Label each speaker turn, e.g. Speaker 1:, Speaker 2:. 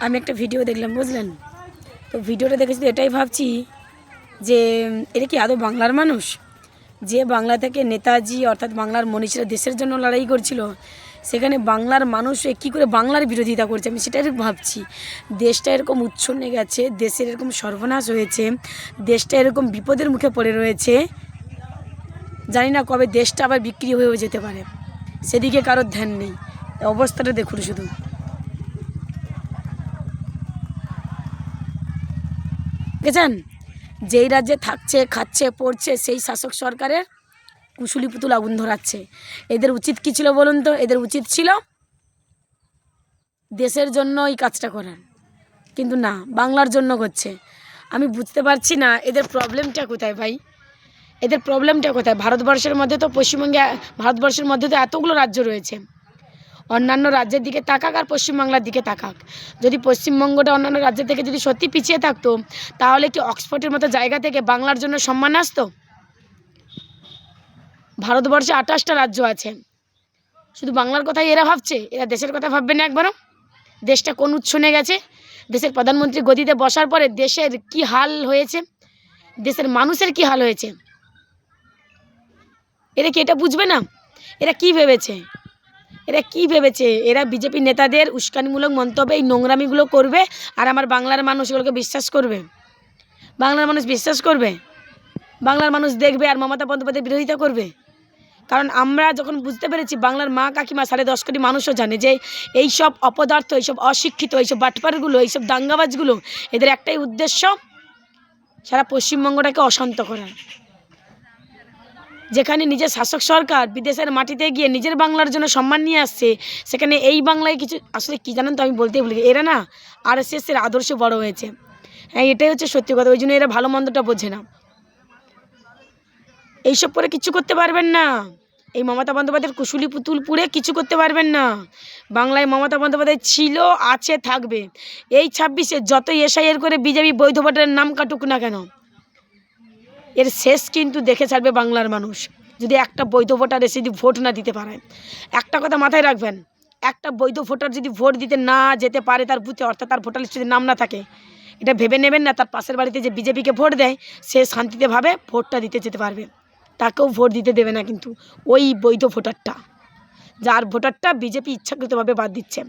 Speaker 1: আমি একটা ভিডিও দেখলাম, বুঝলেন? তো ভিডিওটা দেখে শুধু এটাই ভাবছি যে এটা কি আদৌ বাংলার মানুষ? যে বাংলা থেকে নেতাজি অর্থাৎ বাংলার মনীষীরা দেশের জন্য লড়াই করছিল, সেখানে বাংলার মানুষ কী করে বাংলার বিরোধিতা করছে, আমি সেটাই ভাবছি। দেশটা এরকম উচ্ছন্নে গেছে, দেশের এরকম সর্বনাশ হয়েছে, দেশটা এরকম বিপদের মুখে পড়ে রয়েছে, জানি না কবে দেশটা আবার বিক্রি হয়েও যেতে পারে, সেদিকে কারোর ধ্যান নেই। অবস্থাটা দেখুন শুধু। দেখেছেন, যেই রাজ্যে থাকছে, খাচ্ছে, পড়ছে, সেই শাসক সরকারের কুশুলি পুতুল আগুন ধরাচ্ছে। এদের উচিত কী ছিল বলুন তো? এদের উচিত ছিল দেশের জন্য এই কাজটা করার, কিন্তু না, বাংলার জন্য করছে। আমি বুঝতে পারছি না এদের প্রবলেমটা কোথায় ভাই, এদের প্রবলেমটা কোথায়? ভারতবর্ষের মধ্যে তো ভারতবর্ষের মধ্যে তো এতগুলো রাজ্য রয়েছে। অন্যান্য রাজ্যের দিকে তাকাক আর পশ্চিমবাংলার দিকে তাকাক। যদি পশ্চিমবঙ্গটা অন্যান্য রাজ্যের থেকে যদি সত্যি পিছিয়ে থাকতো, তাহলে কি অক্সফোর্ডের মতো জায়গা থেকে বাংলার জন্য সম্মান আসতো? ভারতবর্ষে 28টা রাজ্য আছে, শুধু বাংলার কথাই এরা ভাবছে, এরা দেশের কথা ভাববে না একবারও? দেশটা কোন উচ্ছন্নে গেছে? দেশের প্রধানমন্ত্রী গদিতে বসার পরে দেশের কি হাল হয়েছে, দেশের মানুষের কি হাল হয়েছে, এরা কি এটা বুঝবে না? এরা কি ভেবেছে, এরা বিজেপি নেতাদের উস্কানিমূলক মন্তব্যে এই নোংরামিগুলো করবে, আর আমার বাংলার মানুষ এগুলোকে বিশ্বাস করবে? বাংলার মানুষ বিশ্বাস করবে? বাংলার মানুষ দেখবে আর মমতা বন্দ্যোপাধ্যায়ের বিরোধিতা করবে? কারণ আমরা যখন বুঝতে পেরেছি, বাংলার মা কাকিমা 10.5 কোটি মানুষও জানে যে এইসব অপদার্থ, এইসব অশিক্ষিত, এইসব বাটপারগুলো, এইসব দাঙ্গাবাজগুলো, এদের একটাই উদ্দেশ্য, সারা পশ্চিমবঙ্গটাকে অশান্ত করা। যেখানে নিজের শাসক সরকার বিদেশের মাটিতে গিয়ে নিজের বাংলার জন্য সম্মান নিয়ে আসছে, সেখানে এই বাংলায় কিছু, আসলে কী জানেন তো, আমি বলতেই ভুলি, এরা না আরএসএসের আদর্শে বড় হয়েছে। হ্যাঁ, এটাই হচ্ছে সত্যি কথা। ওই জন্য এরা ভালো মন্দটা বোঝে না। এইসব করে কিছু করতে পারবেন না। এই মমতা বন্দ্যোপাধ্যায়ের কুশুলি পুতুল পুড়ে কিছু করতে পারবেন না। বাংলায় মমতা বন্দ্যোপাধ্যায় ছিল, আছে, থাকবে। এই 26-এ যতই এসআইআর করে বিজেপি বৈধ ভোটারের নাম কাটুক না কেন, এর শেষ কিন্তু দেখে ছাড়বে বাংলার মানুষ, যদি একটা বৈধ ভোটার এসে যদি ভোট না দিতে পারে। একটা কথা মাথায় রাখবেন, একটা বৈধ ভোটার যদি ভোট দিতে না যেতে পারে তার বুথে, অর্থাৎ তার ভোটার লিস্টে নাম না থাকে, এটা ভেবে নেবেন না তার পাশের বাড়িতে যে বিজেপিকে ভোট দেয় সে শান্তিতে ভাবে ভোটটা দিতে যেতে পারবে। তাকেও ভোট দিতে দেবে না কিন্তু ওই বৈধ ভোটারটা, যার ভোটারটা বিজেপি ইচ্ছাকৃতভাবে বাদ দিচ্ছে।